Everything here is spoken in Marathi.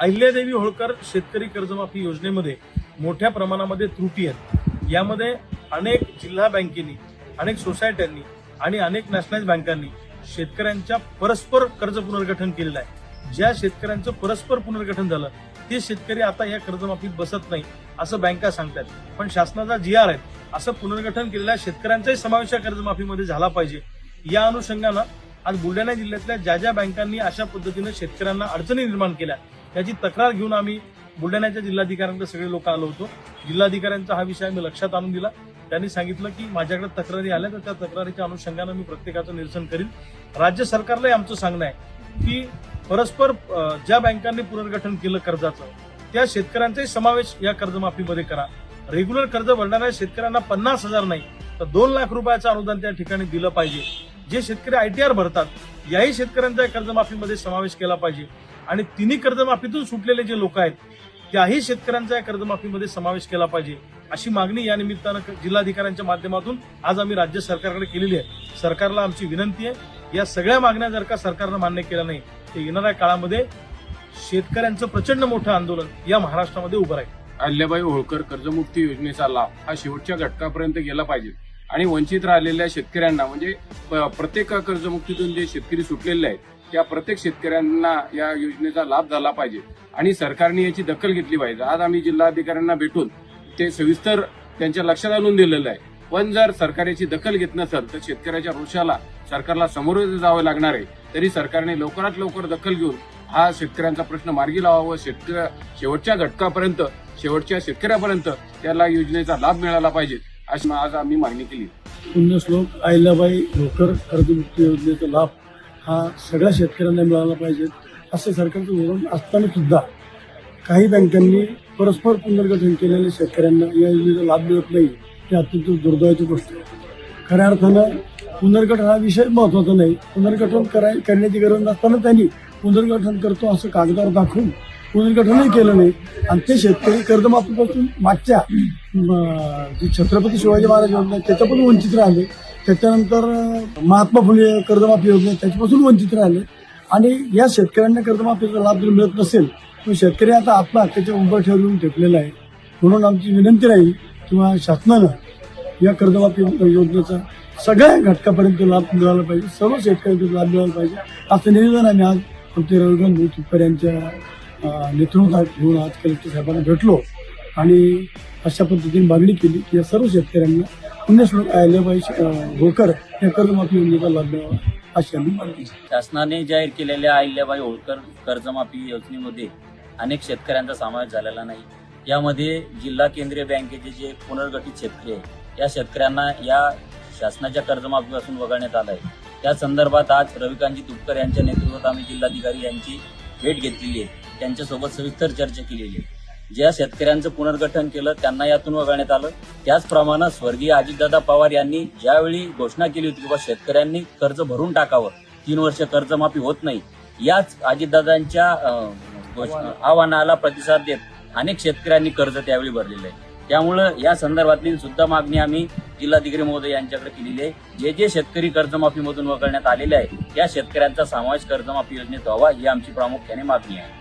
अहिल्यादेवी होळकर शेतकरी कर्जमाफी योजनेमध्ये मोठ्या प्रमाणामध्ये त्रुटी आहेत। यामध्ये अनेक जिल्हा बँकेनी, अनेक सोसायट्यांनी आणि अनेक नॅशनलाइज बँकांनी शेतकऱ्यांच्या परस्पर कर्ज पुनर्गठन केलेलं आहे। ज्या शेतकऱ्यांचं परस्पर पुनर्गठन झालं ते शेतकरी आता या कर्जमाफीत बसत नाही असं बँका सांगतात। पण शासनाचा GR आहे, असं पुनर्गठन केलेल्या शेतकऱ्यांचाही समावेश या कर्जमाफीमध्ये झाला पाहिजे। या अनुषंगानं आज बुलढाणा जिल्ह्यातल्या ज्या ज्या बँकांनी अशा पद्धतीने शेतकऱ्यांना अडचणी निर्माण केल्या त्याची तक्रार घेऊन आम्ही बुलढाण्याच्या जिल्हाधिकाऱ्यांकडे सगळे लोक आलो होतो। जिल्हाधिकाऱ्यांचा हा विषय मी लक्षात आणून दिला। त्यांनी सांगितलं की माझ्याकडे तक्रारी आल्या तर त्या तक्रारीच्या अनुषंगानं मी प्रत्येकाचं निरसन करीन। राज्य सरकारलाही आमचं सांगणं आहे की परस्पर ज्या बँकांनी पुनर्गठन केलं कर्जाचं त्या शेतकऱ्यांचाही समावेश या कर्जमाफीमध्ये करा। रेग्युलर कर्ज भरणाऱ्या शेतकऱ्यांना 50,000 नाही तर 2 लाख रुपयाचं अनुदान त्या ठिकाणी दिलं पाहिजे। जे शेतकरी ITR भरतात याही शेतकऱ्यांचा कर्जमाफीमध्ये समावेश केला पाहिजे आणि तिन्ही कर्जमाफीतून सुटलेले जे लोक आहेत त्याही शेतकऱ्यांचा या कर्जमाफीमध्ये समावेश केला पाहिजे अशी मागणी या निमित्तानं जिल्हाधिकाऱ्यांच्या माध्यमातून आज आम्ही राज्य सरकारकडे केलेली आहे। सरकारला आमची विनंती आहे या सगळ्या मागण्या जर का सरकारनं मान्य केल्या नाही तर येणाऱ्या काळामध्ये शेतकऱ्यांचं प्रचंड मोठं आंदोलन या महाराष्ट्रामध्ये उभं राहील। अहिल्याबाई होळकर कर्जमुक्ती योजनेचा लाभ हा शेवटच्या घटकापर्यंत गेला पाहिजे आणि वंचित राहिलेल्या शेतकऱ्यांना म्हणजे प्रत्येक कर्जमुक्तीतून जे शेतकरी सुटलेले आहेत त्या प्रत्येक शेतकऱ्यांना या योजनेचा लाभ झाला पाहिजे आणि सरकारने याची दखल घेतली पाहिजे। आज आम्ही जिल्हाधिकाऱ्यांना भेटून ते सविस्तर त्यांच्या लक्षात आणून दिलेलं आहे। पण जर सरकार याची दखल घेत नसेल तर शेतकऱ्याच्या रोषाला सरकारला समोर जावं लागणार आहे। तरी सरकारने लवकरात लवकर दखल घेऊन हा शेतकऱ्यांचा प्रश्न मार्गी लावावा, शेवटच्या घटकापर्यंत शेवटच्या शेतकऱ्यापर्यंत त्याला योजनेचा लाभ मिळाला पाहिजे अशी आज आम्ही मागणी केली। पुण्यश्लोक अहिल्याबाई होळकर कर्जमुक्ती योजनेचा लाभ हा सगळ्या शेतकऱ्यांना मिळाला पाहिजे असे सरकारचं धोरण असताना सुद्धा काही बँकांनी परस्पर पुनर्गठन केलेल्या शेतकऱ्यांना या योजनेचा लाभ मिळत नाही ही अत्यंत दुर्दैवाची गोष्ट आहे। खऱ्या अर्थानं पुनर्गठन हा विषय महत्वाचा नाही। पुनर्गठन करण्याची गरज नसताना त्यांनी पुनर्गठन करतो असं कागदावर दाखवून पुनर्गठनही केलं नाही आणि ते शेतकरी कर्जमाफीपासून मागच्या जी छत्रपती शिवाजी महाराज योजना त्याच्यापासून वंचित राहिले, त्याच्यानंतर महात्मा फुले कर्जमाफी योजना त्याच्यापासून वंचित राहिले आणि या शेतकऱ्यांना कर्जमाफीचा लाभ जर मिळत नसेल तर शेतकरी आता आत्महत्येच्या उंबर ठेवून ठेपलेला आहे। म्हणून आमची विनंती राहील किंवा शासनानं या कर्जमाफी योजनेचा सगळ्या घटकापर्यंत लाभ मिळाला पाहिजे, सर्व शेतकऱ्यांचा लाभ मिळाला पाहिजे असं निवेदन आम्ही आज आमचे रविकांत भाऊ तुपकर यांच्या नेतृत्वात घेऊन आज कलेक्टर साहेबांना भेटलो आणि अशा पद्धतीने मागणी केली की या सर्व शेतकऱ्यांना पुण्यश्लोक अहिल्याबाई होळकर या कर्जमाफी योजनेचा लाभ मिळावा अशी आम्ही मागणी। शासनाने जाहीर केलेल्या अहिल्याबाई होळकर कर्जमाफी योजनेमध्ये अनेक शेतकऱ्यांचा समावेश झालेला नाही। यामध्ये जिल्हा केंद्रीय बँकेचे जे पुनर्गठित शेतकरी आहे या शेतकऱ्यांना या शासनाच्या कर्जमाफीपासून वगळण्यात आलं आहे। त्या संदर्भात आज रविकांतजी तुपकर यांच्या नेतृत्वात आम्ही जिल्हाधिकारी यांची भेट घेतलेली आहे, त्यांच्यासोबत सविस्तर चर्चा केलेली आहे। ज्या शेतकऱ्यांचं पुनर्गठन केलं त्यांना यातून वगळण्यात आलं। त्याचप्रमाणे स्वर्गीय अजितदादा पवार यांनी ज्यावेळी घोषणा केली होती की शेतकऱ्यांनी कर्ज भरून टाकावं, 3 वर्ष कर्जमाफी होत नाही, याच अजितदादांच्या आव्हानाला प्रतिसाद देत अनेक शेतकऱ्यांनी कर्ज त्यावेळी भरलेलं आहे। त्यामुळं या संदर्भातली सुद्धा मागणी आम्ही जिल्हाधिकारी महोदय यांच्याकडे केलेली आहे। जे शेतकरी कर्जमाफीमधून वगळण्यात आलेले आहे त्या शेतकऱ्यांचा समावेश कर्जमाफी योजनेत व्हावा ही आमची प्रामुख्याने मागणी आहे।